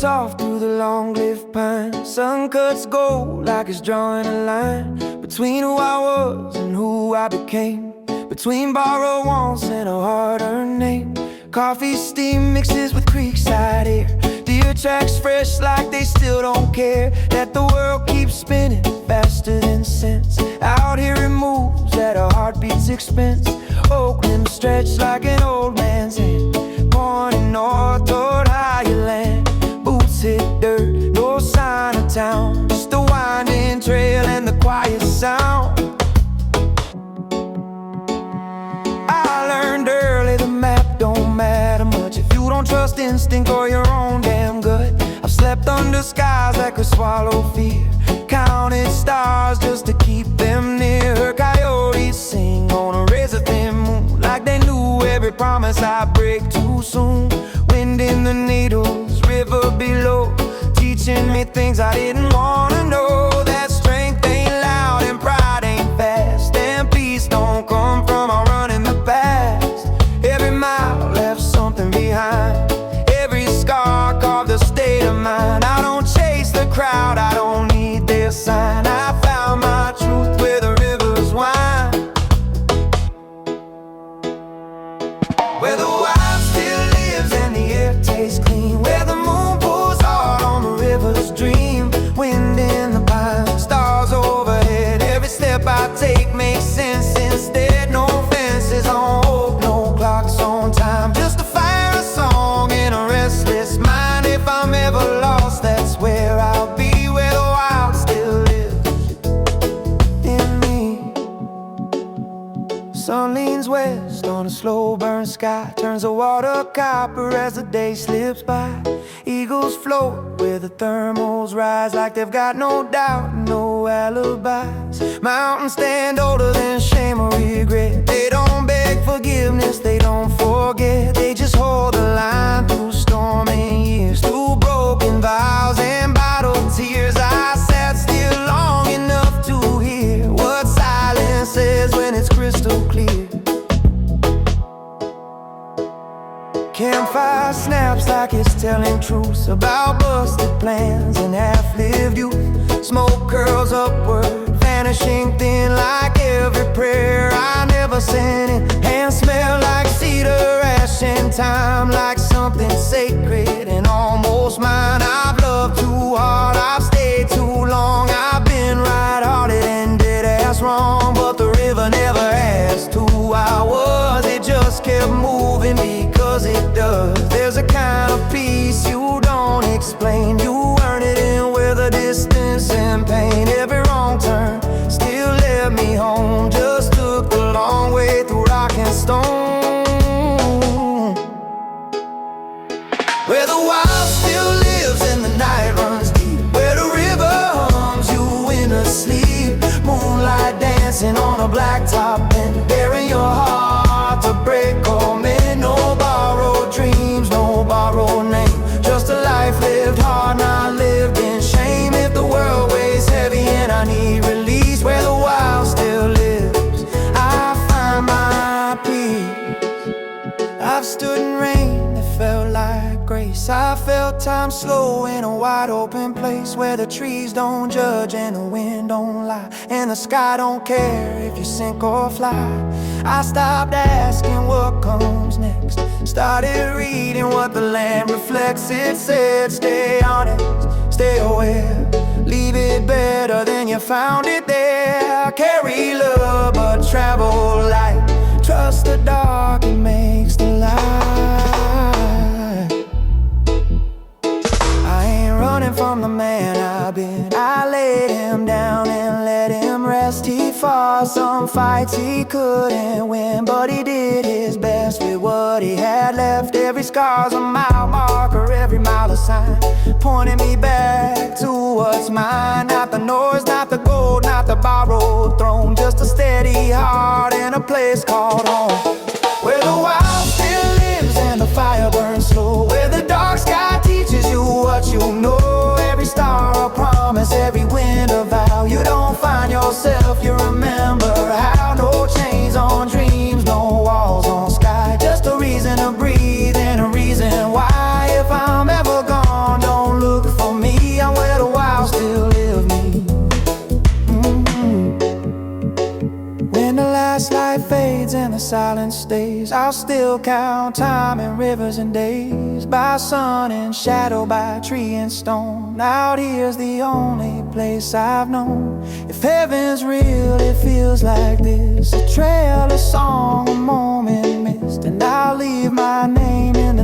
soft through the long cliff pine. Sun cuts gold like it's drawing a line between who I was and who I became, between borrowed wants and a hard-earned name. Coffee steam mixes with creekside air. Deer tracks fresh like they still don't care that the world keeps spinning faster than sense. Out here it moves at a heartbeat's expense. Oak limbs stretch like an old man's hand, pointing north toward higher land. Boots hit dirt, no sign of town, just a winding trail and the quiet sound. I learned early the map don't matter much if you don't trust instinct or your own damn gut. I've slept under skies that could swallow fear, counted stars just to keep them near. Heard coyotes sing on a razor-thin moon like they knew every promise I'd break too soon. Wind in the needles, river below, teaching me things I didn't wanna know. That strength ain't loud and pride ain't fast, and peace don't come from a run in the past. Every mile left something behind, every scar carved a state of mind. I don't chase the crowd, I don't need their sign. I found my truth where the rivers wind, where the wild still lives and the air tastes clean, where the moon pours hard on the river's dream. Wind in the pines, stars overhead, every step I take makes sense instead. No fences on hope, no clocks on time, just a fire, a song, and a restless mind. If I'm ever lost, that's where I'll be, where the wild still lives in me. Sun leans west on a slow burn sky, turns the water copper as the day slips by. Eagles float where the thermals rise like they've got no doubt, no alibis. Mountains stand older than shame or regret. They don't beg forgiveness, they don't forget. They just hold the line through stormy years, through broken vows and bottled tears. I sat still long enough to hear what silence says when it's crystal clear. Campfire snaps like it's telling truths about busted plans and half-lived youth. Smoke curls upward, vanishing thin like every prayer I never sent in. Hands smell like cedar ash and time, like something sacred and almost mine. I've loved too hard, I've stayed too long, I've been right-hearted and dead-ass wrong. But the river never asked who I was, it just kept moving because it does. There's a kind of peace you don't explain, you earn it in weather, distance and pain. Every wrong turn still led me home, just took the long way through rock and stone, where the wild still lives and the night runs deep, where the river hums you in a sleep. Moonlight dancing on a blacktop and bearing your heart to break. Oh man, no borrowed dreams, no borrowed name, just a life lived hard, not lived in shame. If the world weighs heavy and I need release, where the wild still lives, I find my peace. I've stood in rain that felt like grace, I felt time slow in a wide open place, where the trees don't judge and the wind don't lie, and the sky don't care if you sink or fly. I stopped asking what comes next, started reading what the land reflects. It said stay honest, stay aware, leave it better than you found it there. Carry love but travel light, trust the dark, it makes the light. I ain't running from the man I've been, I laid him down and let him rest. He fought some fights he couldn't win, but he did his best with what he had left. Every scar's a mile marker, every mile a sign, pointing me back to what's mine. Not the noise, not the gold, not the borrowed throne, just a steady heart and a place called home, where the wild still lives and the fire burns slow, where the dark sky teaches you what you know. Every star a promise, every wind a vow. You don't find yourself, you remember how. No chains on dreams, no walls on sky, just a reason to breathe and a reason why. If I'm ever gone, don't silence stays, I'll still count time and rivers and days, by sun and shadow, by tree and stone. Out here's the only place I've known. If heaven's real, it feels like this, a trail, a song, a moment missed. And I'll leave my name in